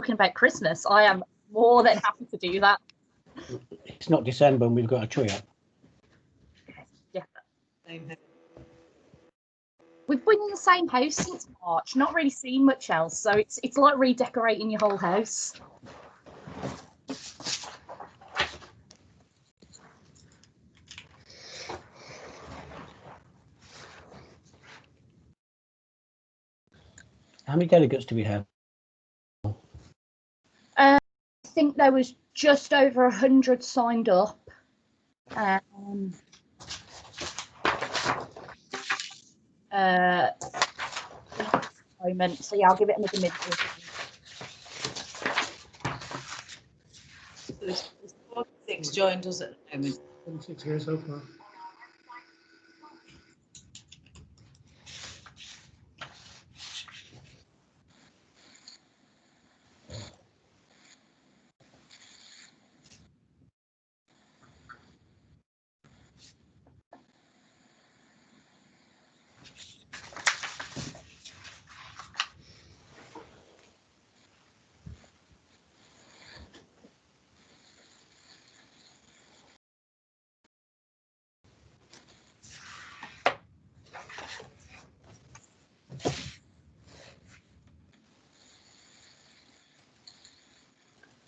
talking about Christmas, I am more than happy to do that. It's not December and we've got a tree up. Yeah. We've been in the same house since March, not really seen much else, so it's like redecorating your whole house. How many delegates do we have? I think there was just over 100 signed up. Moment, so yeah, I'll give it another minute. There's 46 joined us at the moment. 46 here so far.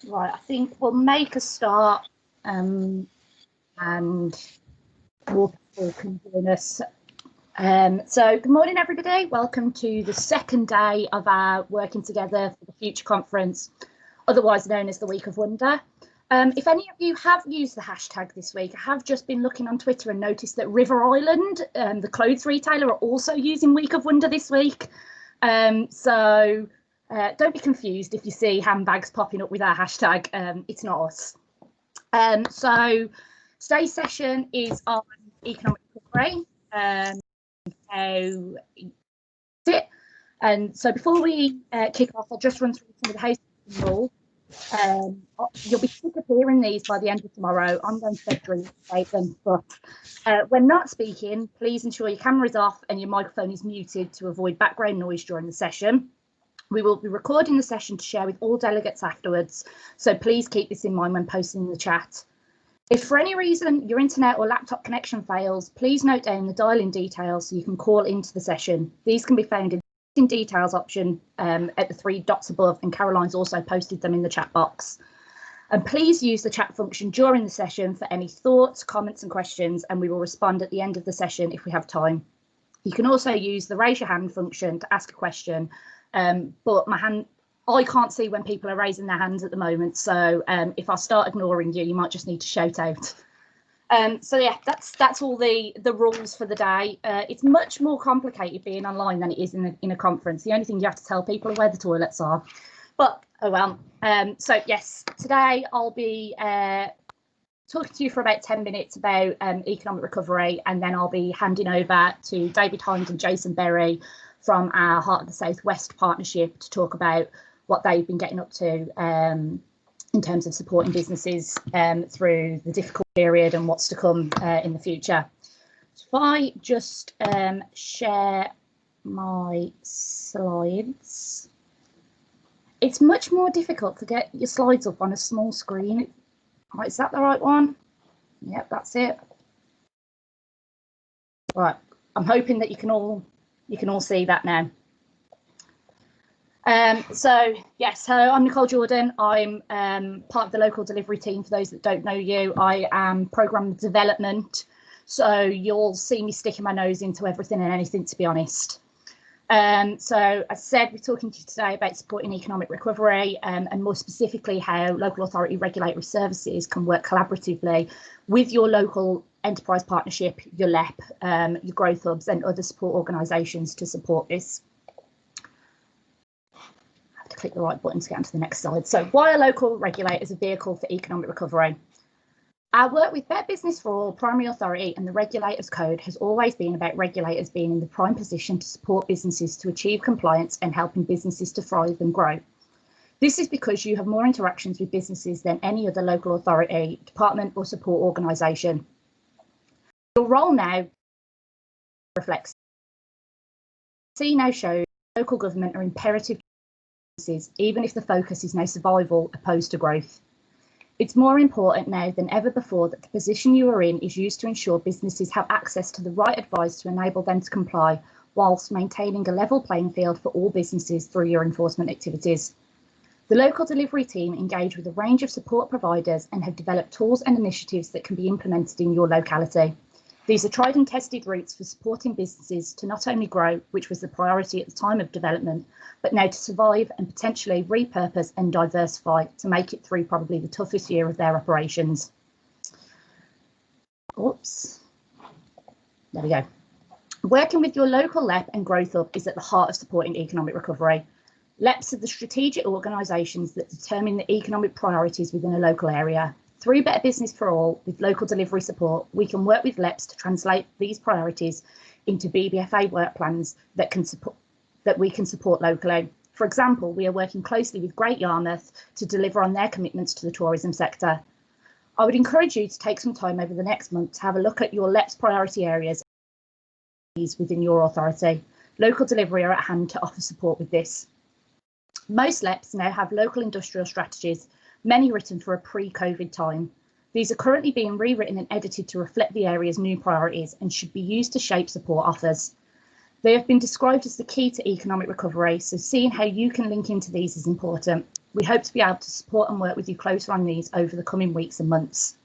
Right, I think we'll make a start and more people can join us. So good morning, everybody. Welcome to the second day of our Working Together for the Future conference, otherwise known as the Week of Wonder. If any of you have used the hashtag this week, I have just been looking on Twitter and noticed that River Island, the clothes retailer, are also using Week of Wonder this week. So don't be confused if you see handbags popping up with our hashtag. It's not us. So today's session is on economic recovery. And so before we kick off, I'll just run through some of the housekeeping rules. You'll be sick of hearing these by the end of tomorrow. I'm going to demonstrate them, but when not speaking, please ensure your camera is off and your microphone is muted to avoid background noise during the session. We will be recording the session to share with all delegates afterwards, so please keep this in mind when posting in the chat. If for any reason your internet or laptop connection fails, please note down the dial-in details so you can call into the session. These can be found in the details option at the 3 dots above, and Caroline's also posted them in the chat box. And please use the chat function during the session for any thoughts, comments and questions, and we will respond at the end of the session if we have time. You can also use the raise your hand function to ask a question, but I can't see when people are raising their hands at the moment, so if I start ignoring you, you might just need to shout out. So yeah, that's all the rules for the day. It's much more complicated being online than it is in a conference. The only thing you have to tell people are where the toilets are, but oh well. So yes, today I'll be talking to you for about 10 minutes about economic recovery, and then I'll be handing over to David Hind and Jason Berry from our Heart of the Southwest partnership to talk about what they've been getting up to in terms of supporting businesses through the difficult period and what's to come in the future. So if I just share my slides. It's much more difficult to get your slides up on a small screen. Right, is that the right one? Yep, that's it. Right, I'm hoping that you can all see that now. So I'm Nicole Jordan. I'm part of the local delivery team. For those that don't know you, I am programme development. So you'll see me sticking my nose into everything and anything, to be honest. So as I said, we're talking to you today about supporting economic recovery and more specifically how local authority regulatory services can work collaboratively with your local enterprise partnership, your LEP, your growth hubs and other support organisations to support this. I have to click the right button to get onto the next slide. So why are local regulators a vehicle for economic recovery? Our work with Better Business for All, Primary Authority and the Regulators Code has always been about regulators being in the prime position to support businesses to achieve compliance and helping businesses to thrive and grow. This is because you have more interactions with businesses than any other local authority, department or support organisation. Your role now reflects. See now shows local government are imperative even if the focus is now survival opposed to growth. It's more important now than ever before that the position you are in is used to ensure businesses have access to the right advice to enable them to comply, whilst maintaining a level playing field for all businesses through your enforcement activities. The local delivery team engage with a range of support providers and have developed tools and initiatives that can be implemented in your locality. These are tried and tested routes for supporting businesses to not only grow, which was the priority at the time of development, but now to survive and potentially repurpose and diversify to make it through probably the toughest year of their operations. Oops, there we go. Working with your local LEP and Growth Hub is at the heart of supporting economic recovery. LEPs are the strategic organisations that determine the economic priorities within a local area. Through Better Business for All, with local delivery support, we can work with LEPs to translate these priorities into BBFA work plans that we can support locally. For example, we are working closely with Great Yarmouth to deliver on their commitments to the tourism sector. I would encourage you to take some time over the next month to have a look at your LEPs priority areas within your authority. Local delivery are at hand to offer support with this. Most LEPs now have local industrial strategies, many written for a pre-COVID time. These are currently being rewritten and edited to reflect the area's new priorities and should be used to shape support offers. They have been described as the key to economic recovery, so seeing how you can link into these is important. We hope to be able to support and work with you closer on these over the coming weeks and months.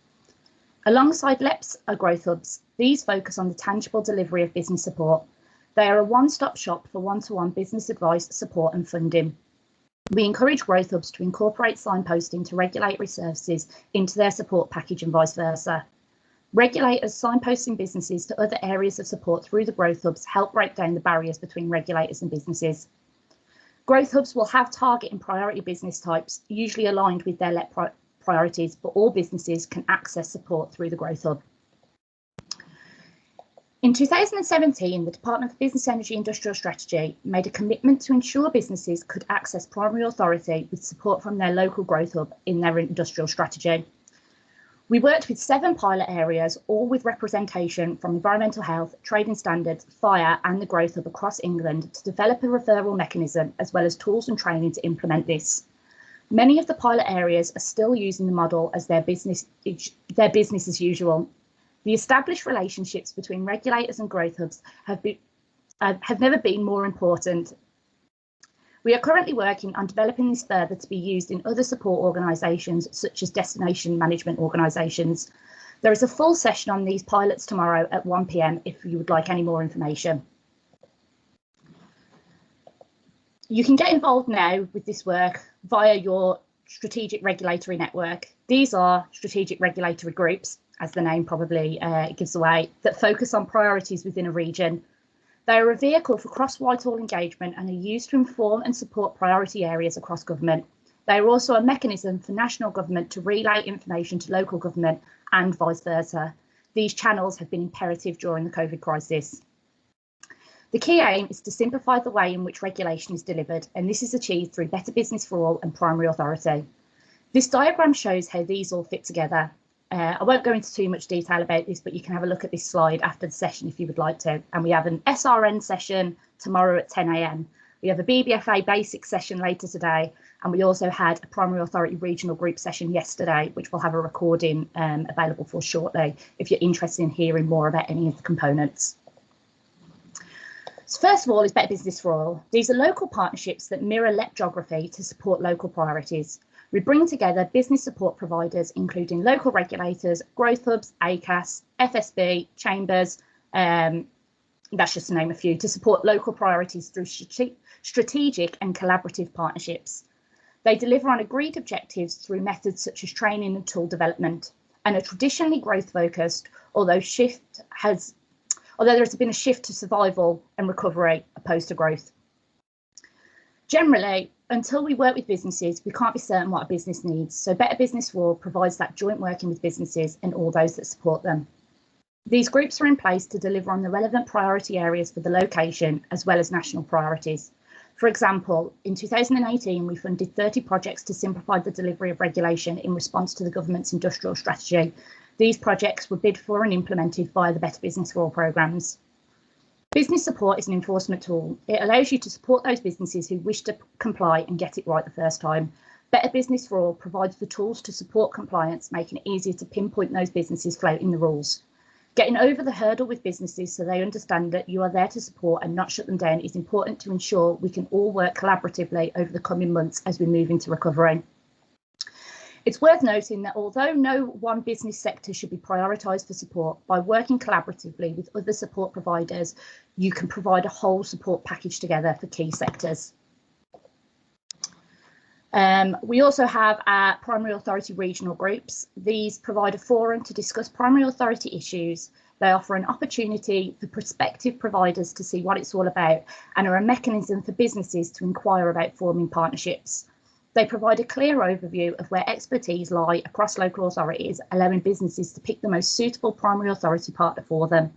Alongside LEPs are growth hubs. These focus on the tangible delivery of business support. They are a one-stop shop for one-to-one business advice, support and funding. We encourage growth hubs to incorporate signposting to regulatory services into their support package and vice versa. Regulators signposting businesses to other areas of support through the growth hubs help break down the barriers between regulators and businesses. Growth hubs will have target and priority business types, usually aligned with their LEP priorities, but all businesses can access support through the growth hub. In 2017, the Department for Business, Energy and Industrial Strategy made a commitment to ensure businesses could access primary authority with support from their local growth hub in their industrial strategy. We worked with 7 pilot areas, all with representation from environmental health, trading standards, fire and the growth hub across England to develop a referral mechanism as well as tools and training to implement this. Many of the pilot areas are still using the model as their business as usual. The established relationships between regulators and growth hubs have never been more important. We are currently working on developing this further to be used in other support organisations, such as destination management organisations. There is a full session on these pilots tomorrow at 1 p.m. if you would like any more information. You can get involved now with this work via your strategic regulatory network. These are strategic regulatory groups, as the name probably gives away, that focus on priorities within a region. They are a vehicle for cross-Whitehall engagement and are used to inform and support priority areas across government. They are also a mechanism for national government to relay information to local government and vice versa. These channels have been imperative during the COVID crisis. The key aim is to simplify the way in which regulation is delivered, and this is achieved through Better Business for All and primary authority. This diagram shows how these all fit together. I won't go into too much detail about this, but you can have a look at this slide after the session if you would like to. And we have an SRN session tomorrow at 10 a.m. We have a BBFA basic session later today, and we also had a primary authority regional group session yesterday, which we'll have a recording available for shortly if you're interested in hearing more about any of the components. So first of all is Better Business for All. These are local partnerships that mirror LEP geography to support local priorities. We bring together business support providers, including local regulators, growth hubs, ACAS, FSB, chambers, that's just to name a few, to support local priorities through strategic and collaborative partnerships. They deliver on agreed objectives through methods such as training and tool development, and are traditionally growth focused, although there has been a shift to survival and recovery opposed to growth. Generally, until we work with businesses, we can't be certain what a business needs. So Better Business for All provides that joint working with businesses and all those that support them. These groups are in place to deliver on the relevant priority areas for the location, as well as national priorities. For example, in 2018, we funded 30 projects to simplify the delivery of regulation in response to the government's industrial strategy. These projects were bid for and implemented via the Better Business for All programmes. Business support is an enforcement tool. It allows you to support those businesses who wish to comply and get it right the first time. Better Business for All provides the tools to support compliance, making it easier to pinpoint those businesses flouting the rules. Getting over the hurdle with businesses so they understand that you are there to support and not shut them down is important to ensure we can all work collaboratively over the coming months as we move into recovery. It's worth noting that although no one business sector should be prioritised for support, by working collaboratively with other support providers, you can provide a whole support package together for key sectors. We also have our primary authority regional groups. These provide a forum to discuss primary authority issues. They offer an opportunity for prospective providers to see what it's all about and are a mechanism for businesses to inquire about forming partnerships. They provide a clear overview of where expertise lie across local authorities, allowing businesses to pick the most suitable primary authority partner for them.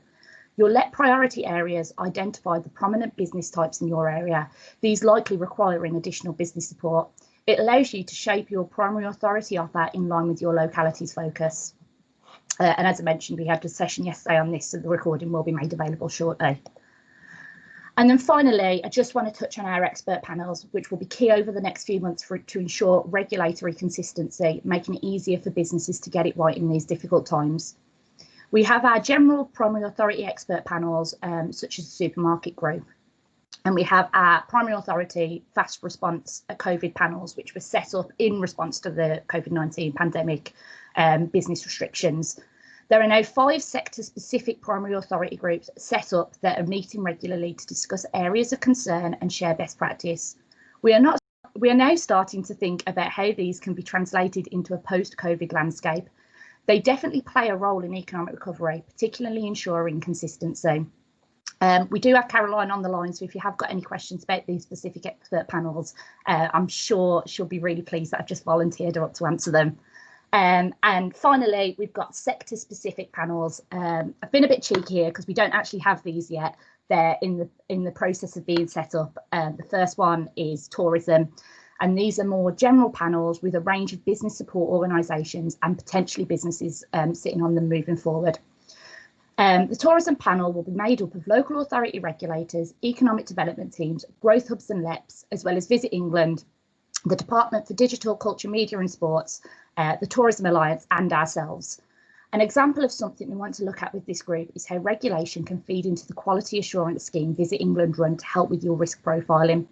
Your let priority areas identify the prominent business types in your area, these likely requiring additional business support. It allows you to shape your primary authority offer in line with your locality's focus. And as I mentioned, we had a session yesterday on this, so the recording will be made available shortly. And then finally, I just want to touch on our expert panels, which will be key over the next few months to ensure regulatory consistency, making it easier for businesses to get it right in these difficult times. We have our general primary authority expert panels, such as the supermarket group. And we have our primary authority fast response COVID panels, which were set up in response to the COVID-19 pandemic business restrictions. There are now 5 sector-specific primary authority groups set up that are meeting regularly to discuss areas of concern and share best practice. We are now starting to think about how these can be translated into a post-COVID landscape. They definitely play a role in economic recovery, particularly ensuring consistency. We do have Caroline on the line, so if you have got any questions about these specific expert panels, I'm sure she'll be really pleased that I've just volunteered her up to answer them. And finally, we've got sector-specific panels. I've been a bit cheeky here because we don't actually have these yet. They're in the process of being set up. The first one is tourism, and these are more general panels with a range of business support organisations and potentially businesses sitting on them moving forward. The tourism panel will be made up of local authority regulators, economic development teams, growth hubs and LEPs, as well as Visit England, the Department for Digital, Culture, Media and Sports, the Tourism Alliance and ourselves. An example of something we want to look at with this group is how regulation can feed into the quality assurance scheme Visit England run to help with your risk profiling.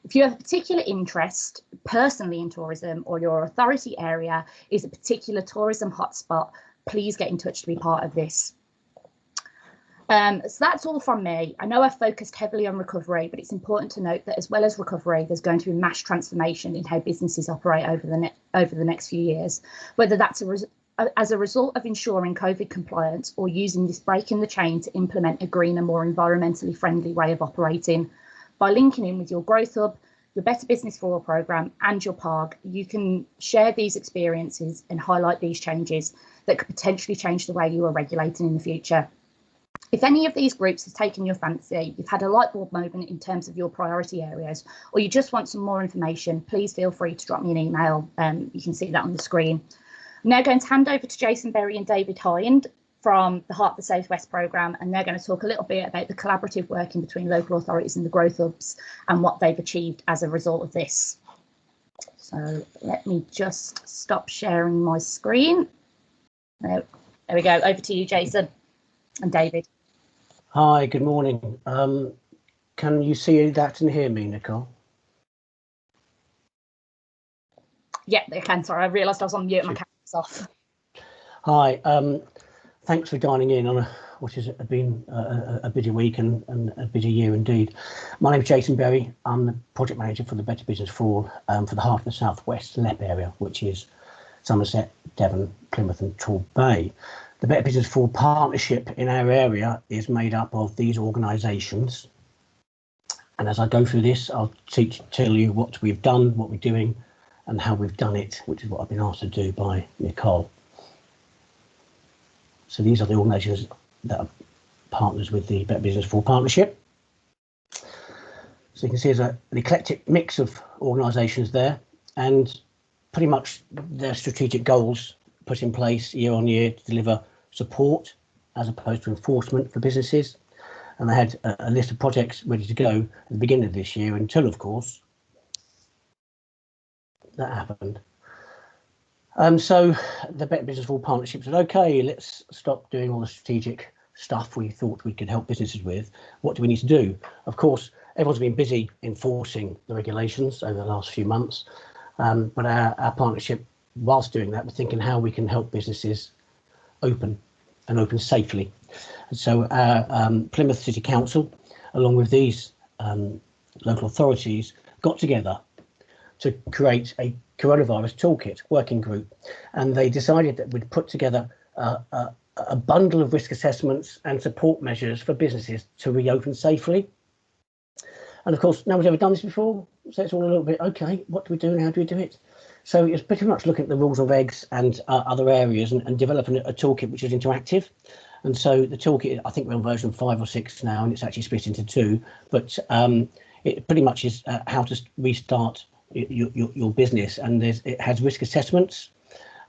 If you have a particular interest personally in tourism, or your authority area is a particular tourism hotspot, please get in touch to be part of this. So that's all from me. I know I've focused heavily on recovery, but it's important to note that as well as recovery, there's going to be mass transformation in how businesses operate over the next few years, whether that's as a result of ensuring COVID compliance or using this break in the chain to implement a greener, more environmentally friendly way of operating. By linking in with your Growth Hub, your Better Business for All programme and your PARG, you can share these experiences and highlight these changes that could potentially change the way you are regulating in the future. If any of these groups has taken your fancy, you've had a light bulb moment in terms of your priority areas, or you just want some more information, please feel free to drop me an email. You can see that on the screen. I'm now going to hand over to Jason Berry and David Hynd from the Heart of the South West programme, and they're going to talk a little bit about the collaborative working between local authorities and the growth hubs and what they've achieved as a result of this. So let me just stop sharing my screen. There we go. Over to you, Jason and David. Hi, good morning. Can you see that and hear me, Nicole? Yeah, I can. Sorry, I realised I was on mute and my camera's off. Hi, thanks for dining in on what has been a busy week and a busy year indeed. My name is Jason Berry. I'm the project manager for the Better Business for All for the Heart of the South West LEP area, which is Somerset, Devon, Plymouth and Torbay Bay. The Better Business for All partnership in our area is made up of these organisations. And as I go through this, I'll tell you what we've done, what we're doing and how we've done it, which is what I've been asked to do by Nicole. So these are the organisations that are partners with the Better Business for All partnership. So you can see there's an eclectic mix of organisations there, and pretty much their strategic goals put in place year on year to deliver support as opposed to enforcement for businesses. and they had a list of projects ready to go at the beginning of this year until, of course, that happened. So the Better Business for All partnership said, okay, let's stop doing all the strategic stuff we thought we could help businesses with. What do we need to do? Of course, everyone's been busy enforcing the regulations over the last few months, but our partnership, whilst doing that, we're thinking how we can help businesses open and open safely. And so Plymouth City Council, along with these local authorities, got together to create a coronavirus toolkit working group, and they decided that we'd put together a bundle of risk assessments and support measures for businesses to reopen safely. And of course, no one's ever done this before, so it's all a little bit, okay, what do we do and how do we do it? So it's pretty much looking at the rules of regs and other areas and developing a toolkit which is interactive. And so the toolkit, I think we're on version 5 or 6 now, and it's actually split into 2, but it pretty much is how to restart your business, and it has risk assessments,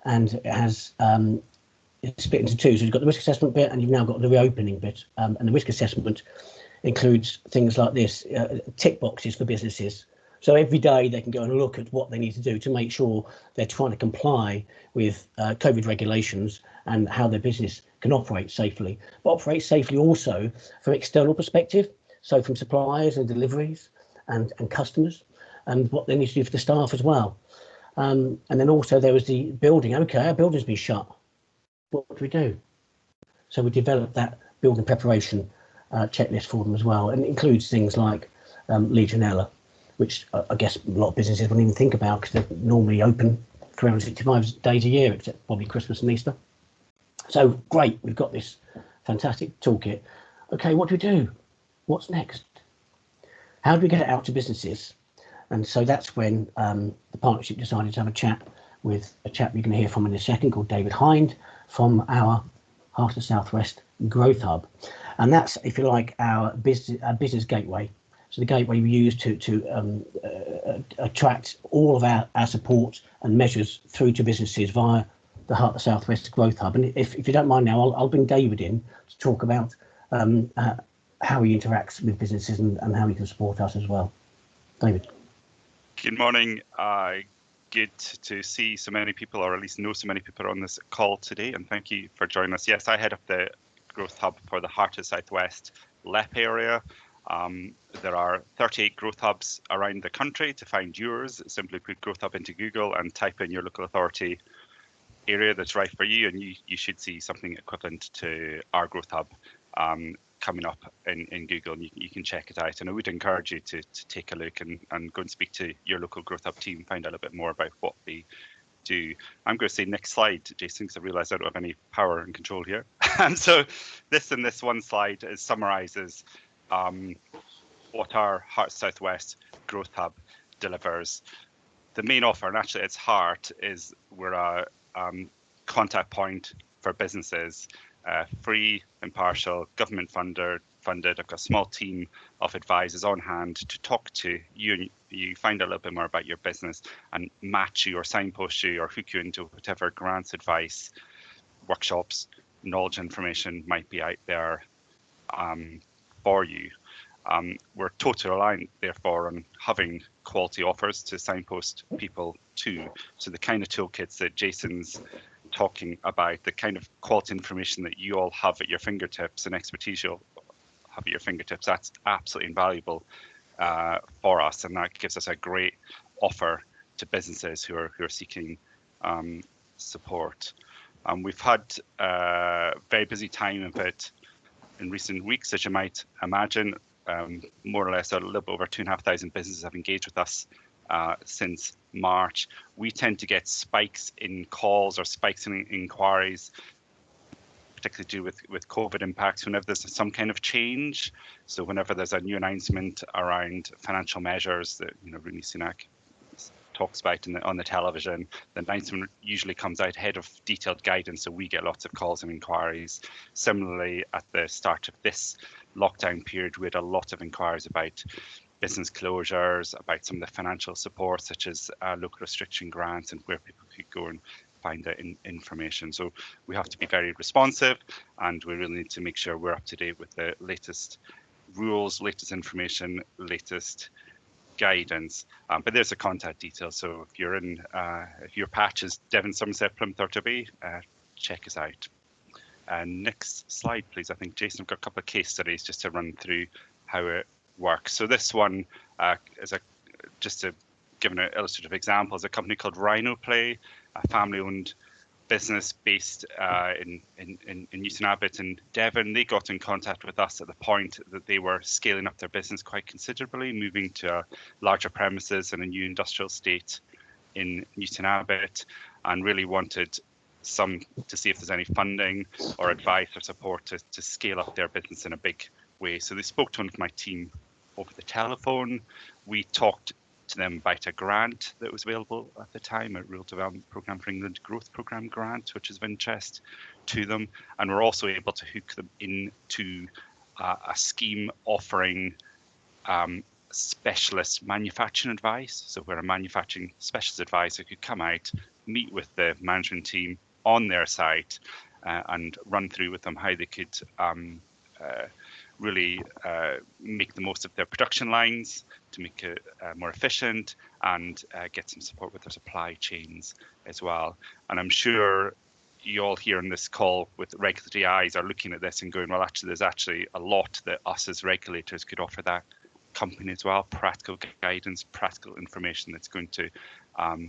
and it has it's split into 2. So you've got the risk assessment bit, and you've now got the reopening bit. And the risk assessment includes things like this: tick boxes for businesses. So every day they can go and look at what they need to do to make sure they're trying to comply with COVID regulations and how their business can operate safely, but operate safely also from external perspective. So from suppliers and deliveries and customers, and what they need to do for the staff as well. And then also there was the building. Okay, our building's been shut. What do we do? So we developed that building preparation checklist for them as well, and it includes things like Legionella, which I guess a lot of businesses wouldn't even think about because they're normally open 365 days a year, except probably Christmas and Easter. So great, we've got this fantastic toolkit. Okay, what do we do? What's next? How do we get it out to businesses? And so that's when the partnership decided to have a chat with a chap you're going to hear from in a second called David Hind from our Heart of the Southwest Growth Hub. And that's, if you like, our business gateway. So the gateway we use to attract all of our support and measures through to businesses via the Heart of the Southwest Growth Hub. And if you don't mind now, I'll bring David in to talk about how he interacts with businesses and how he can support us as well. David. Good morning. Good to see so many people, or at least know so many people on this call today, and thank you for joining us. Yes, I head up the Growth Hub for the Heart of Southwest LEP area. There are 38 growth hubs around the country. To find yours, simply put Growth Hub into Google and type in your local authority area that's right for you, and you should see something equivalent to our Growth Hub coming up in Google, and you can check it out. And I would encourage you to take a look and go and speak to your local Growth Hub team, find out a bit more about what they do. I'm going to say next slide, Jason, because I realise I don't have any power and control here. And so this one slide summarises what our Heart Southwest Growth Hub delivers. The main offer, and actually its heart, is we're a contact point for businesses. Free, impartial, government funded. I've got a small team of advisors on hand to talk to you, and you find out a little bit more about your business and match you or signpost you or hook you into whatever grants, advice, workshops, knowledge, information might be out there for you. We're totally aligned, therefore, on having quality offers to signpost people to. So the kind of toolkits that Jason's talking about, the kind of quality information that you all have at your fingertips and expertise you'll have at your fingertips, that's absolutely invaluable for us, and that gives us a great offer to businesses who are seeking support. We've had a very busy time of it in recent weeks, as you might imagine. More or less a little bit over 2,500 businesses have engaged with us since March. We tend to get spikes in calls or spikes in inquiries, particularly to do with COVID impacts, whenever there's some kind of change. So whenever there's a new announcement around financial measures that Rooney Sunak talks about on the television, the announcement usually comes out ahead of detailed guidance, so we get lots of calls and inquiries. Similarly, at the start of this lockdown period, we had a lot of inquiries about business closures, about some of the financial support, such as local restriction grants, and where people could go and find that information. So we have to be very responsive, and we really need to make sure we're up to date with the latest rules, latest information, latest guidance. But there's the contact details. So if you're in, if your patch is Devon, Somerset, Plymouth or Derby, check us out. Next slide, please. I think Jason, I've got a couple of case studies just to run through how it works. So this one is just to give an illustrative example, is a company called Rhino, a family-owned business based in Newton Abbot in Devon. They got in contact with us at the point that they were scaling up their business quite considerably, moving to larger premises and a new industrial estate in Newton Abbot, and really wanted to see if there's any funding or advice or support to scale up their business in a big way. So they spoke to one of my team over the telephone. We talked to them about a grant that was available at the time, a Rural Development Programme for England Growth Programme grant, which is of interest to them. And we're also able to hook them into a scheme offering specialist manufacturing advice. So where a manufacturing specialist advisor could come out, meet with the management team on their site and run through with them how they could really make the most of their production lines to make it more efficient, and get some support with their supply chains as well. And I'm sure you all here on this call with regulatory eyes are looking at this and going, well, actually, there's actually a lot that us as regulators could offer that company as well, practical guidance, practical information that's going to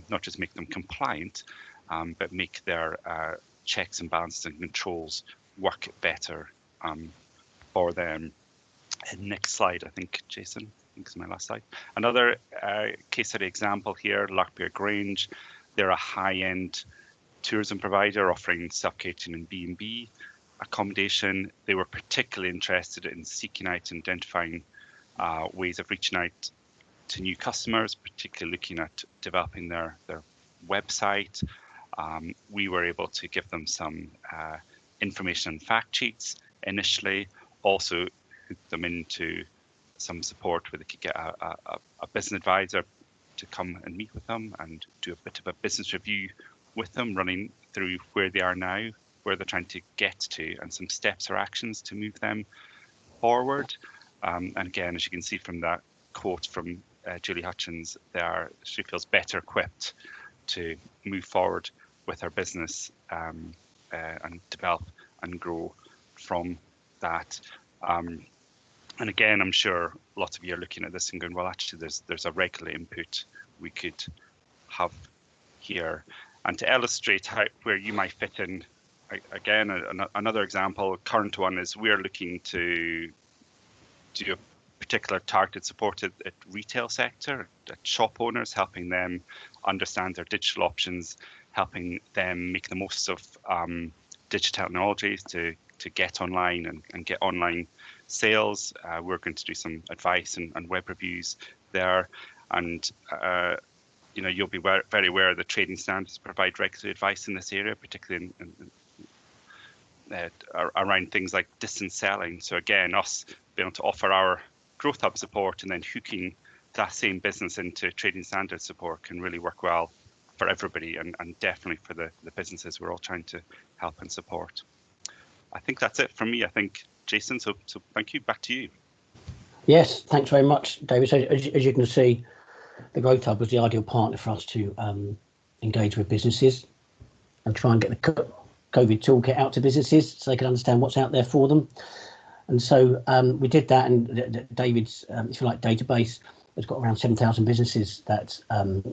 not just make them compliant, but make their checks and balances and controls work better for them. And next slide, I think, Jason, I think is my last slide. Another case study example here, Lockpierre Grange. They're a high-end tourism provider offering self-catering and B&B accommodation. They were particularly interested in seeking out and identifying ways of reaching out to new customers, particularly looking at developing their website. We were able to give them some information and fact sheets initially, also hook them into some support where they could get a business advisor to come and meet with them and do a bit of a business review with them, running through where they are now, where they're trying to get to, and some steps or actions to move them forward. And again, as you can see from that quote from Julie Hutchins, she feels better equipped to move forward with her business and develop and grow from that. And again, I'm sure lots of you are looking at this and going, well, actually, there's a regular input we could have here. And to illustrate where you might fit in, again, another example, current one is we're looking to do a particular targeted support at retail sector, at shop owners, helping them understand their digital options, helping them make the most of digital technologies to get online and get online sales. We're going to do some advice and web reviews there. And you'll be very aware the trading standards provide regulatory advice in this area, particularly around things like distance selling. So again, us being able to offer our Growth Hub support and then hooking that same business into trading standards support can really work well for everybody, and definitely for the businesses we're all trying to help and support. I think that's it from me, I think, Jason, so thank you. Back to you. Yes, thanks very much, David. So as you can see, the Growth Hub was the ideal partner for us to engage with businesses and try and get the COVID toolkit out to businesses so they can understand what's out there for them. And so we did that, and David's, if you like, database has got around 7,000 businesses that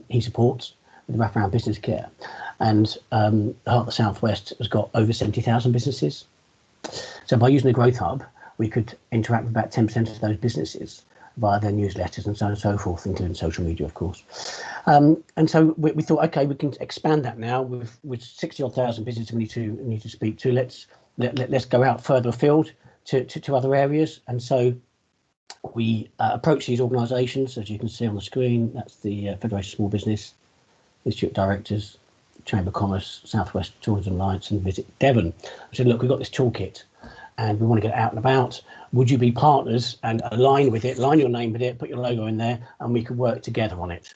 he supports with wraparound business care. And the Heart of the Southwest has got over 70,000 businesses. So by using the Growth Hub, we could interact with about 10% of those businesses via their newsletters and so on and so forth, including social media, of course. And so we thought, okay, we can expand that now with 60,000 businesses we need to speak to. Let's go out further afield to other areas. And so we approach these organisations, as you can see on the screen. That's the Federation of Small Business, Institute of Directors, Chamber of Commerce, Southwest Tourism Alliance, and Visit Devon. I said, look, we've got this toolkit and we want to get out and about. Would you be partners and align with it, line your name with it, put your logo in there, and we could work together on it?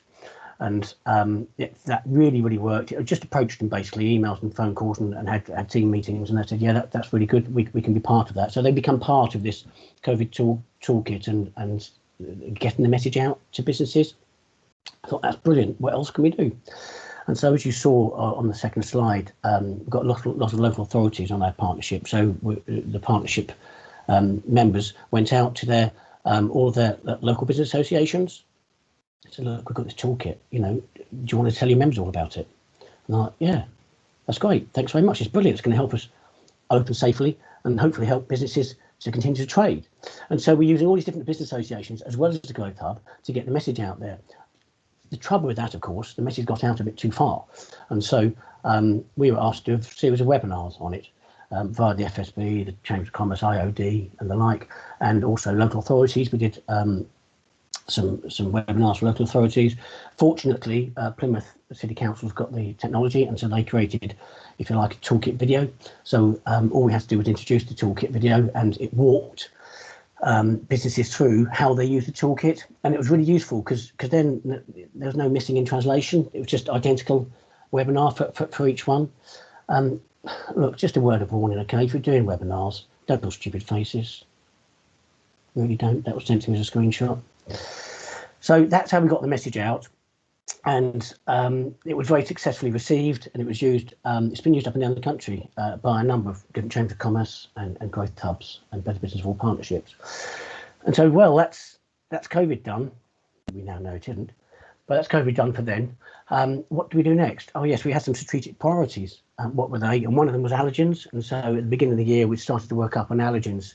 And that really worked. I just approached them, basically emails and phone calls, and had team meetings, and they said, yeah, that's really good, we can be part of that. So they become part of this COVID toolkit and getting the message out to businesses. I thought, that's brilliant, what else can we do? And so, as you saw on the second slide, we've got lots of local authorities on our partnership. So the partnership members went out to their all of their local business associations. So look, we've got this toolkit, you know, do you want to tell your members all about it? And I'm like, yeah, that's great, thanks very much, it's brilliant, it's going to help us open safely and hopefully help businesses to continue to trade. And so we're using all these different business associations as well as the Growth Hub to get the message out there. The trouble with that, of course, the message got out a bit too far. And so we were asked to do a series of webinars on it via the FSB, the Chamber of Commerce, IOD and the like, and also local authorities. We did some webinars for local authorities. Fortunately, Plymouth City Council's got the technology, and so they created, if you like, a toolkit video. So all we had to do was introduce the toolkit video, and it walked businesses through how they use the toolkit, and it was really useful because then there was no missing in translation. It was just identical webinar for each one. Look, just a word of warning, okay, if you're doing webinars, don't put stupid faces, really don't. That was sent to me as a screenshot. So that's how we got the message out, and it was very successfully received, and it was used. It's been used up and down the country by a number of different Chambers of Commerce and growth hubs and Better Business for All partnerships. And so, well, that's COVID done. We now know it isn't, but that's COVID done for then. What do we do next? Oh yes, we had some strategic priorities. What were they? And one of them was allergens. And so at the beginning of the year, we started to work up an allergens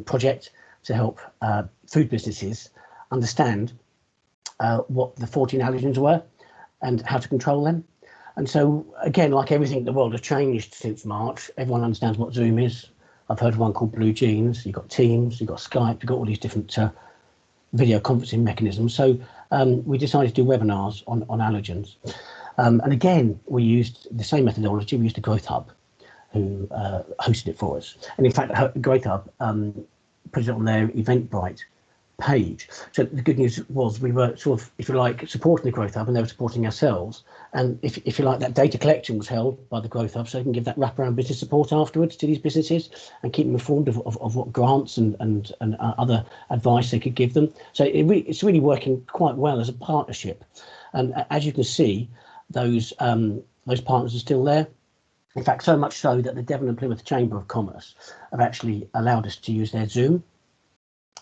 project to help food businesses understand what the 14 allergens were and how to control them. And so, again, like everything in the world has changed since March. Everyone understands what Zoom is. I've heard of one called Blue Jeans. You've got Teams, you've got Skype, you've got all these different video conferencing mechanisms. So we decided to do webinars on allergens. And again, we used the same methodology. We used the Growth Hub, who hosted it for us. And in fact, Growth Hub put it on their Eventbrite page. So the good news was we were sort of, if you like, supporting the Growth Hub, and they were supporting ourselves. And if you like, that data collection was held by the Growth Hub, so they can give that wraparound business support afterwards to these businesses and keep them informed of what grants and other advice they could give them. So it's really working quite well as a partnership. And as you can see, those partners are still there. In fact, so much so that the Devon and Plymouth Chamber of Commerce have actually allowed us to use their Zoom.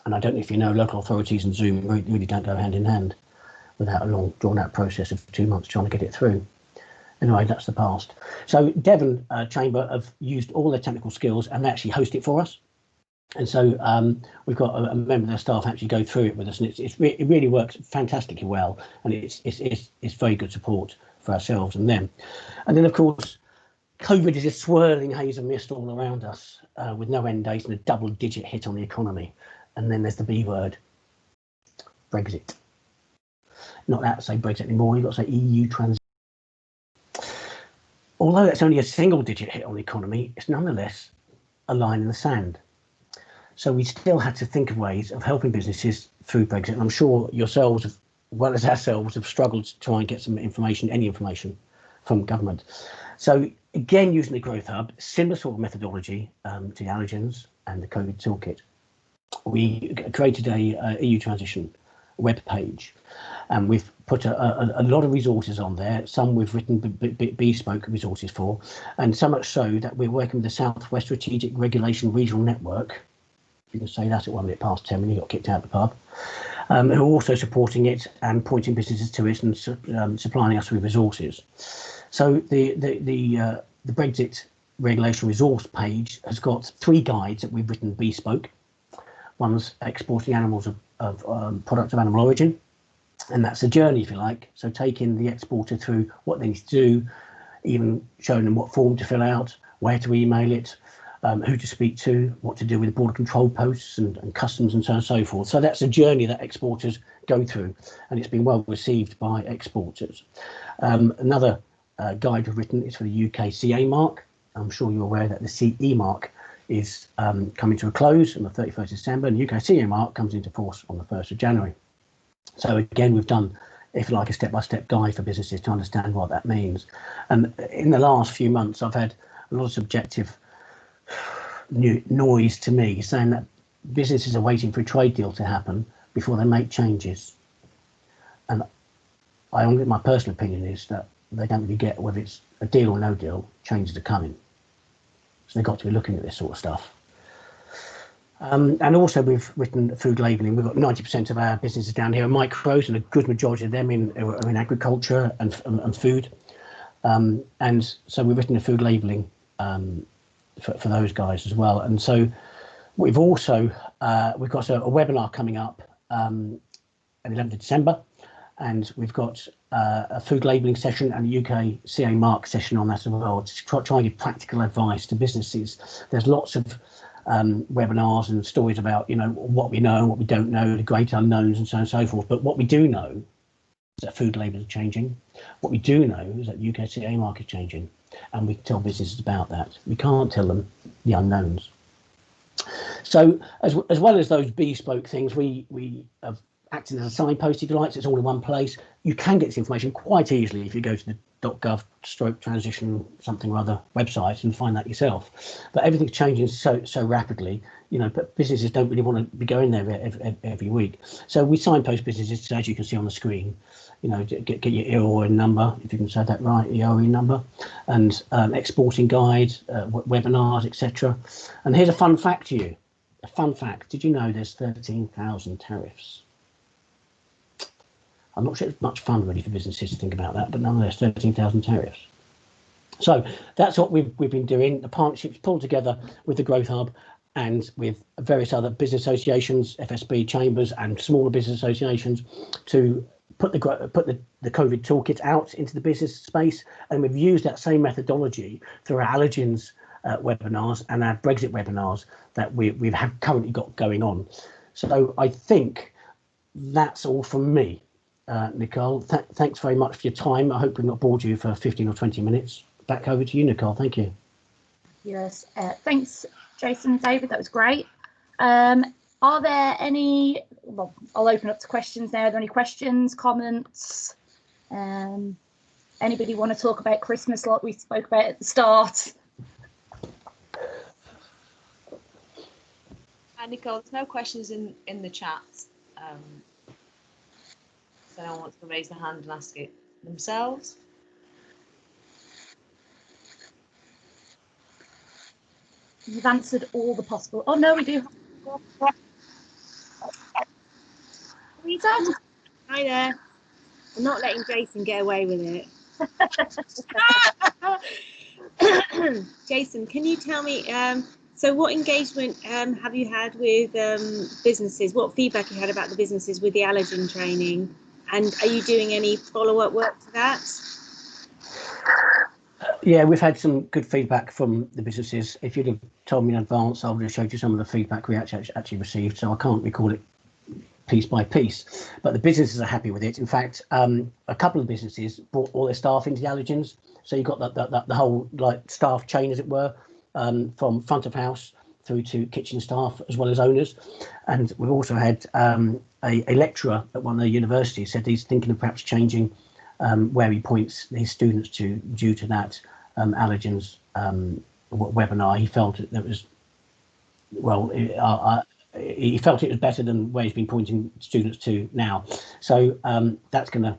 And I don't know if you know, local authorities and Zoom really don't go hand in hand without a long, drawn-out process of 2 months trying to get it through. Anyway, that's the past. So Devon Chamber have used all their technical skills and they actually host it for us. And so we've got a member of their staff actually go through it with us, and it really works fantastically well, and it's very good support for ourselves and them. And then, of course, COVID is a swirling haze of mist all around us with no end date and a double-digit hit on the economy. And then there's the B word, Brexit. Not that to say Brexit anymore, you've got to say EU transition. Although that's only a single-digit hit on the economy, it's nonetheless a line in the sand. So we still had to think of ways of helping businesses through Brexit. And I'm sure yourselves, as well as ourselves, have struggled to try and get some information, any information from government. So again, using the Growth Hub, similar sort of methodology to the Allergens and the COVID Toolkit, we created a EU transition web page, and we've put a lot of resources on there. Some we've written bespoke resources for, and so much so that we're working with the Southwest Strategic Regulation Regional Network. You can say that at 1 minute past 10 when you got kicked out of the pub, who are also supporting it and pointing businesses to it and supplying us with resources. So the Brexit Regulation Resource page has got 3 guides that we've written bespoke. One's exporting animals of products of animal origin, and that's a journey, if you like. So taking the exporter through what they need to do, even showing them what form to fill out, where to email it, who to speak to, what to do with border control posts and customs and so on and so forth. So that's a journey that exporters go through, and it's been well received by exporters. Another guide we've written is for the UK CA mark. I'm sure you're aware that the CE mark is coming to a close on the 31st of December, and UK CE mark comes into force on the 1st of January. So again, we've done if you like, a step-by-step guide for businesses to understand what that means. And in the last few months, I've had a lot of subjective noise to me saying that businesses are waiting for a trade deal to happen before they make changes. And my personal opinion is that they don't really get whether it's a deal or no deal, changes are coming. So they've got to be looking at this sort of stuff. And also we've written food labelling. We've got 90% of our businesses down here are micros, and a good majority of them are in agriculture and food. And so we've written a food labelling for those guys as well. And so we've also we've got a webinar coming up on the 11th of December, and we've got a food labelling session and a UK CA mark session on that as well, to try and give practical advice to businesses. There's lots of webinars and stories about, you know, what we know and what we don't know, the great unknowns and so on and so forth. But what we do know is that food labels are changing. What we do know is that UK CA mark is changing, and we can tell businesses about that. We can't tell them the unknowns. So as well as those bespoke things, we have acting as a signpost, if you like, so it's all in one place. You can get this information quite easily if you go to the .gov/transition something or other website and find that yourself. But everything's changing so rapidly, you know, but businesses don't really want to be going there every week. So we signpost businesses, as you can see on the screen, you know, get your EORI number, if you can say that right, EORI number, and exporting guide, webinars, etc. And here's a fun fact to you. A fun fact. Did you know there's 13,000 tariffs? I'm not sure it's much fun really for businesses to think about that, but nonetheless, 13,000 tariffs. So that's what we've been doing. The partnerships pulled together with the Growth Hub and with various other business associations, FSB chambers and smaller business associations, to put the COVID toolkit out into the business space. And we've used that same methodology through our Allergens webinars and our Brexit webinars that we've currently got going on. So I think that's all from me. Nicole, thanks very much for your time. I hope we've not bored you for 15 or 20 minutes. Back over to you, Nicole. Thank you. Yes, thanks, Jason and David. That was great. Are there any, well, I'll open up to questions now. Are there any questions, comments? Anybody want to talk about Christmas like we spoke about at the start? Nicole, there's no questions in the chat. So no one wants to raise their hand and ask it themselves. You've answered all the possible. Oh no, we do. Rita? Hi there. I'm not letting Jason get away with it. Jason, can you tell me, so what engagement have you had with businesses? What feedback you had about the businesses with the allergen training? And are you doing any follow-up work to that? Yeah, we've had some good feedback from the businesses. If you'd have told me in advance, I would have showed you some of the feedback we actually received. So I can't recall it piece by piece, but the businesses are happy with it. In fact, a couple of businesses brought all their staff into the Allergens. So you've got the whole like staff chain, as it were, from front of house through to kitchen staff, as well as owners. And we've also had a lecturer at one of the universities said he's thinking of perhaps changing where he points his students to due to that Allergens webinar. He felt that was, well, he felt it was better than where he's been pointing students to now. So that's going to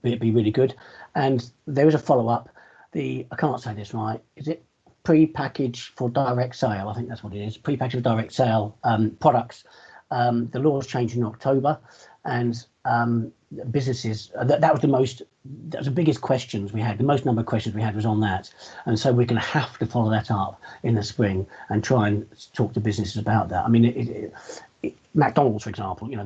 be really good. And there is a follow-up. I can't say this right. Is it pre-package for direct sale? I think that's what it is. Pre-package for direct sale products. The laws changed in October, and businesses, that was the biggest questions we had. The most number of questions we had was on that. And so we're going to have to follow that up in the spring and try and talk to businesses about that. I mean, McDonald's, for example, you know,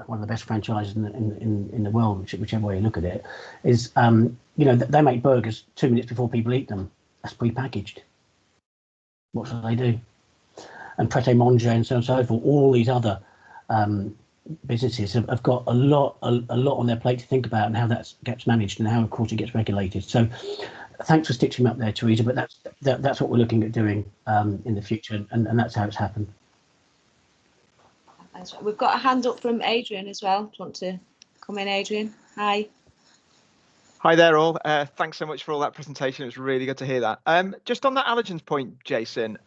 one of the best franchises in the world, whichever way you look at it, is, you know, they make burgers 2 minutes before people eat them. That's pre-packaged. What should they do? And Pret a Manger and so on and so forth, all these other businesses have got a lot on their plate to think about, and how that gets managed and how, of course, it gets regulated. So thanks for stitching me up there, Teresa, but that's what we're looking at doing in the future, and that's how it's happened. We've got a hand up from Adrian as well. Do you want to come in, Adrian. Hi. Hi there all. Thanks so much for all that presentation. It was really good to hear that. Just on that allergens point, Jason,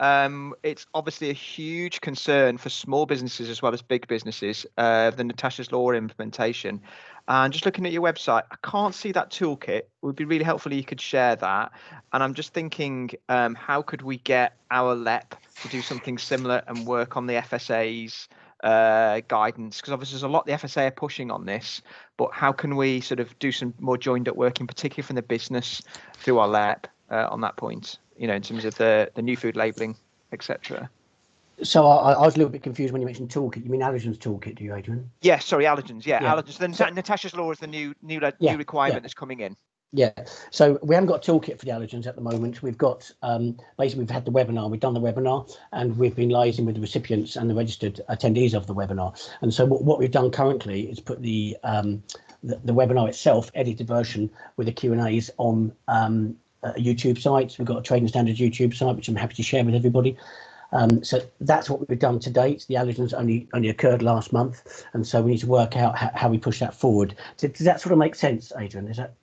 it's obviously a huge concern for small businesses as well as big businesses, the Natasha's Law implementation. And just looking at your website, I can't see that toolkit. It would be really helpful if you could share that. And I'm just thinking, how could we get our LEP to do something similar and work on the FSA's guidance? Because obviously there's a lot the FSA are pushing on this, but how can we sort of do some more joined up work, in particular from the business through our LEP on that point, you know, in terms of the new food labelling, etc. So I was a little bit confused when you mentioned toolkit. You mean allergens toolkit, do you, Adrian? Yeah, sorry, allergens. Yeah, Yeah. allergens. Then So, Natasha's Law is the new requirement that's coming in. Yeah, so we haven't got a toolkit for the allergens at the moment. We've got basically we've had the webinar, we've done the webinar, and we've been liaising with the recipients and the registered attendees of the webinar. And so what we've done currently is put the webinar itself, edited version with the Q&As on a YouTube site. We've got a trading standards YouTube site, which I'm happy to share with everybody. So that's what we've done to date. The allergens only occurred last month, and so we need to work out how we push that forward. Does that sort of make sense, Adrian? Is that?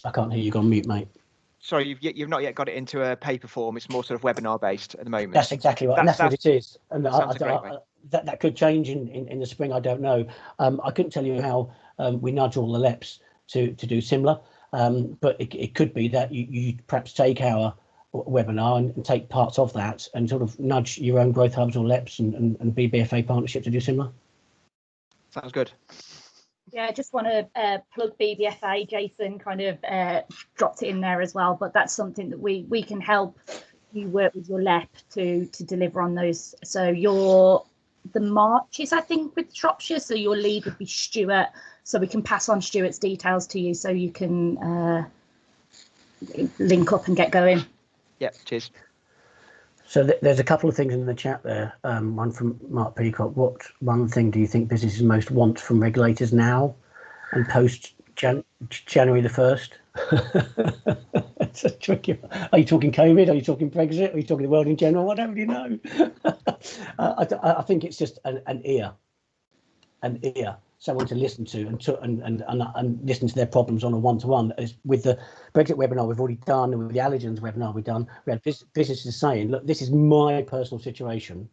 I can't hear you. Go on mute, mate. Sorry, you've not yet got it into a paper form. It's more sort of webinar based at the moment. That's exactly right, and that's what it is. And that could change in the spring. I don't know. I couldn't tell you how we nudge all the LEPs to do similar, but it could be that you perhaps take our webinar and take parts of that and sort of nudge your own growth hubs or LEPs and BBFA partnership to do similar. Sounds good. Yeah, I just want to plug BBFA. Jason kind of dropped it in there as well, but that's something that we can help you work with your LEP to deliver on those. So the marches, I think, with Shropshire, so your lead would be Stuart, so we can pass on Stuart's details to you so you can link up and get going. Yep, cheers. So there's a couple of things in the chat there. One from Mark Peacock. What one thing do you think businesses most want from regulators now and post January the 1st? It's a tricky one. Are you talking COVID? Are you talking Brexit? Are you talking the world in general? I don't really know. I think it's just an ear, someone to listen to and listen to their problems on a one-to-one. With the Brexit webinar we've already done, and with the allergens webinar we've done, we had businesses saying, look, this is my personal situation.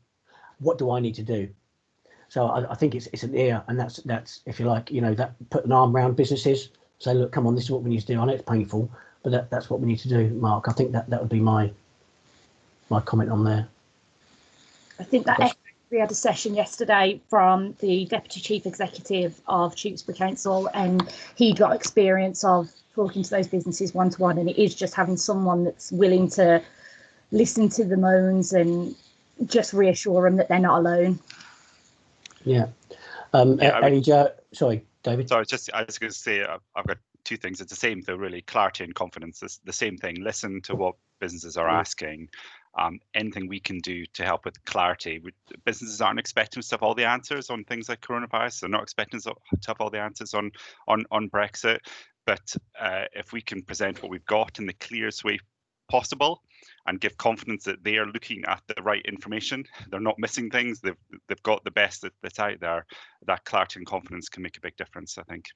What do I need to do? So I think it's an ear, and that's if you like, you know, that put an arm around businesses, say, look, come on, this is what we need to do. I know it's painful, but that's what we need to do, Mark. I think that would be my comment on there. I think that we had a session yesterday from the Deputy Chief Executive of Tewkesbury Council, and he got experience of talking to those businesses one-to-one, and it is just having someone that's willing to listen to the moans and just reassure them that they're not alone. Yeah. Sorry, David. So I was going to say, I've got two things. It's the same though, really. Clarity and confidence is the same thing. Listen to what businesses are asking. Anything we can do to help with clarity. Businesses aren't expecting us to have all the answers on things like coronavirus. They're not expecting us to have all the answers on Brexit. But if we can present what we've got in the clearest way possible and give confidence that they are looking at the right information, they're not missing things, they've got the best that's out there, that clarity and confidence can make a big difference, I think.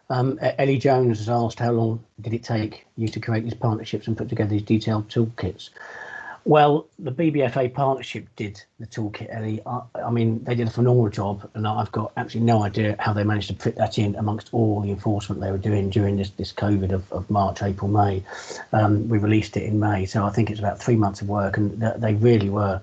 Ellie Jones has asked, how long did it take you to create these partnerships and put together these detailed toolkits? Well, the BBFA partnership did the toolkit, Ellie. I mean, they did a phenomenal job, and I've got absolutely no idea how they managed to fit that in amongst all the enforcement they were doing during this COVID of March, April, May. We released it in May, so I think it's about 3 months of work, and they really were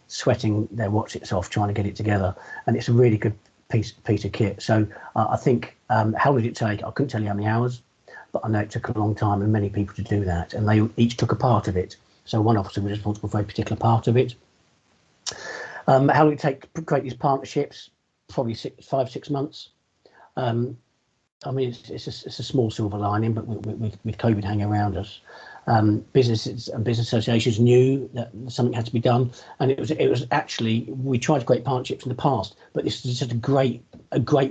sweating their watchets off trying to get it together, and it's a really good piece of kit. So I think, how long did it take? I couldn't tell you how many hours, but I know it took a long time and many people to do that, and they each took a part of it. So one officer was responsible for a particular part of it. How long did it take to create these partnerships? Probably 5-6 months. I mean, it's a small silver lining, but with COVID hanging around us, businesses and business associations knew that something had to be done, and it was actually, we tried to create partnerships in the past, but this is just a great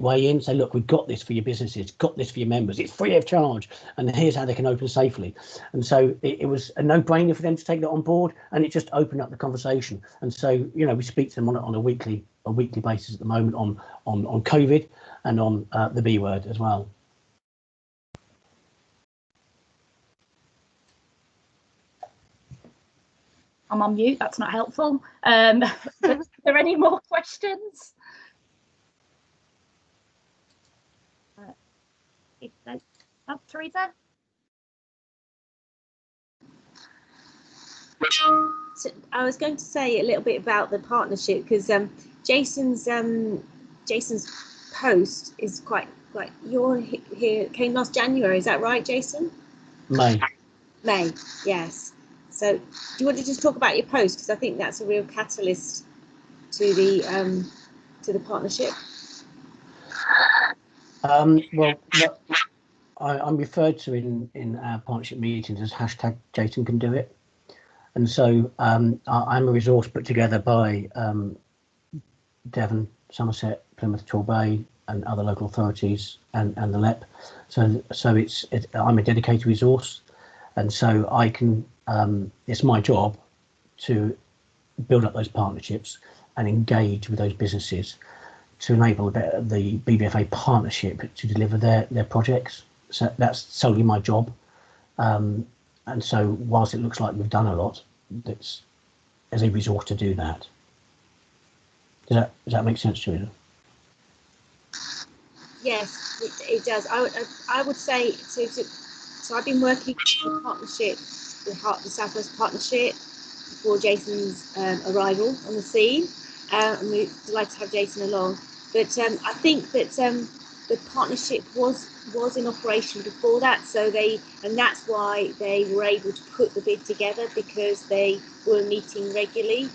way in. Say, look, we've got this for your businesses, got this for your members, it's free of charge, and here's how they can open safely. And so it was a no-brainer for them to take that on board, and it just opened up the conversation. And so, you know, we speak to them on a weekly a weekly basis at the moment on COVID and on the B word as well. I'm on mute. That's not helpful. Are there any more questions? Teresa? So I was going to say a little bit about the partnership because Jason's post is quite you're here came last January, is that right, Jason? May, yes. So do you want to just talk about your post, because I think that's a real catalyst to the partnership? Well, I'm referred to in our partnership meetings as hashtag Jason can do it. And so I'm a resource put together by Devon, Somerset, Plymouth, Torbay and other local authorities and the LEP. So I'm a dedicated resource, and so I can it's my job to build up those partnerships and engage with those businesses to enable the BBFA partnership to deliver their projects. So that's solely my job. And so whilst it looks like we've done a lot, that's as a resource to do that. Does that make sense to you? Yes, it does. I would say so I've been working on the partnership, the Southwest Partnership, before Jason's arrival on the scene, and we're delighted to have Jason along. But I think that the partnership was in operation before that, and that's why they were able to put the bid together, because they were meeting regularly,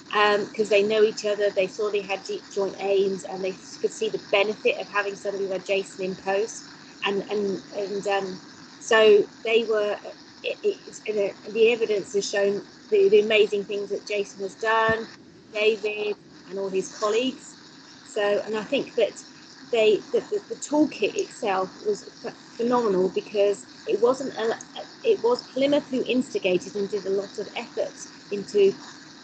because they know each other, they saw they had joint aims, and they could see the benefit of having somebody like Jason in post, and so they were. The evidence has shown the amazing things that Jason has done, David and all his colleagues. So, and I think that the toolkit itself was phenomenal, because it was Plymouth who instigated and did a lot of effort into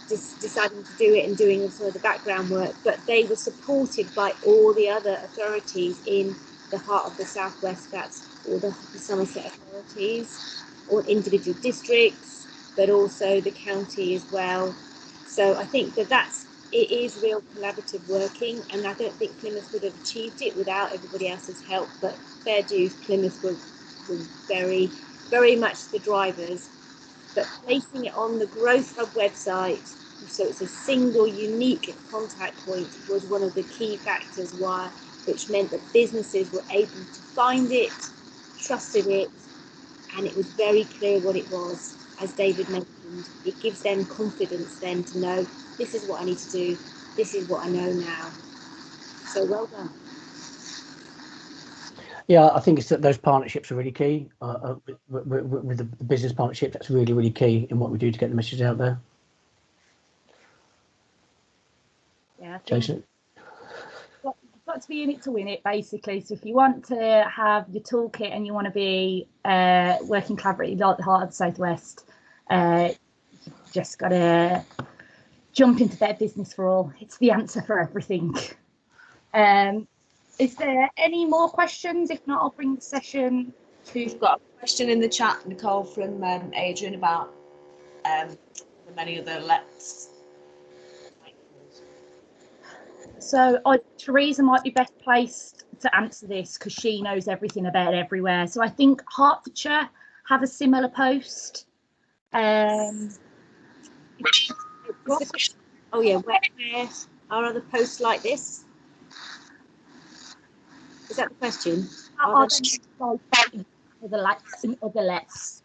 deciding to do it and doing sort of the background work, but they were supported by all the other authorities in the heart of the Southwest. That's all the Somerset authorities, all individual districts, but also the county as well. So I think it is real collaborative working, and I don't think Plymouth would have achieved it without everybody else's help. But fair dues, Plymouth were very, very much the drivers. But placing it on the Growth Hub website, so it's a single unique contact point, was one of the key factors which meant that businesses were able to find it, trusted it, and it was very clear what it was. As David mentioned, it gives them confidence then to know, this is what I need to do, this is what I know now. So well done. Yeah, I think it's that those partnerships are really key. With the business partnership, that's really, really key in what we do to get the message out there. Yeah, Jason? You've got to be in it to win it, basically. So if you want to have your toolkit and you want to be working collaboratively like the heart of the Southwest, you've just got to jump into their business for all. It's the answer for everything. Is there any more questions? If not, I'll bring the session to. We've got a question in the chat, Nicole, from Adrian, about the many other lets. So Teresa might be best placed to answer this, because she knows everything about everywhere. So I think Hertfordshire have a similar post. Oh yeah, where are other posts like this? Is that the question? Other lets.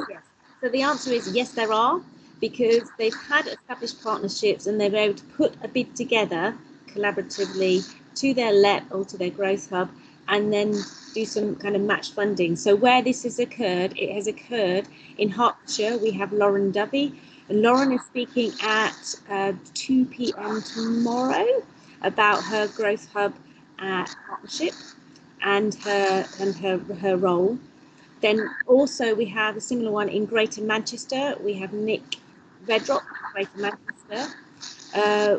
Yes. So the answer is yes, there are, because they've had established partnerships and they've been able to put a bid together collaboratively to their LEP or to their growth hub, and then do some kind of match funding. So where this has occurred, it has occurred in Hertfordshire. We have Lauren Dovey, and Lauren is speaking at 2 p.m. tomorrow about her growth hub partnership and her role. Then also we have a similar one in Greater Manchester. We have Nick Redrock, Greater Manchester.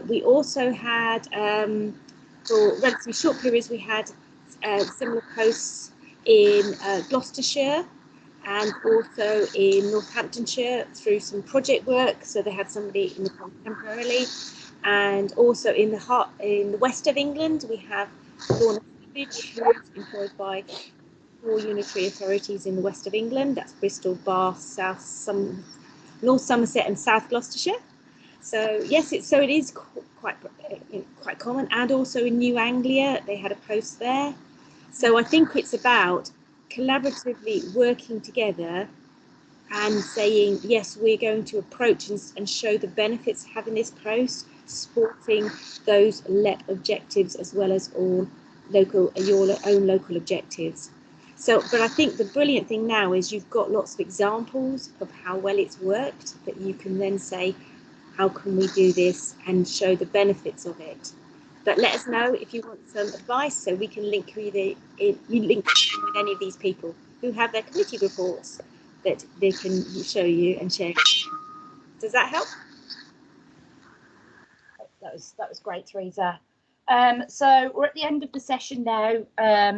We also had, for relatively short periods, we had similar posts in Gloucestershire and also in Northamptonshire through some project work. So they had somebody in the temporarily, and also in the west of England, we have Lorna Savage, who is employed by 4 unitary authorities in the west of England. That's Bristol, Bath, North Somerset, and South Gloucestershire. So yes, it is quite common, and also in New Anglia they had a post there. So I think it's about collaboratively working together and saying, yes, we're going to approach and show the benefits of having this post, supporting those LEP objectives as well as all your own local objectives. So, but I think the brilliant thing now is you've got lots of examples of how well it's worked that you can then say, how can we do this, and show the benefits of it. But let us know if you want some advice, so we can link with any of these people who have their committee reports that they can show you and share. Does that help? That was great, Teresa. So we're at the end of the session now.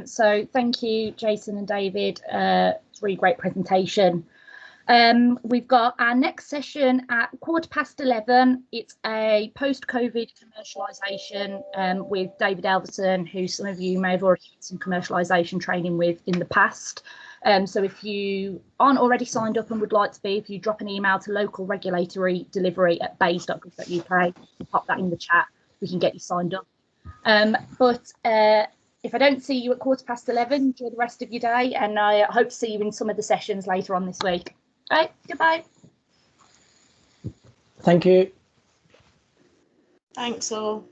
So thank you, Jason and David. It's a really great presentation. We've got our next session at 11:15. It's a post-COVID commercialisation with David Elverson, who some of you may have already had some commercialisation training with in the past. So if you aren't already signed up and would like to be, if you drop an email to local regulatory delivery at bays.gov.uk, pop that in the chat, we can get you signed up. But if I don't see you at 11:15, enjoy the rest of your day, and I hope to see you in some of the sessions later on this week. Right, goodbye. Thank you. Thanks all.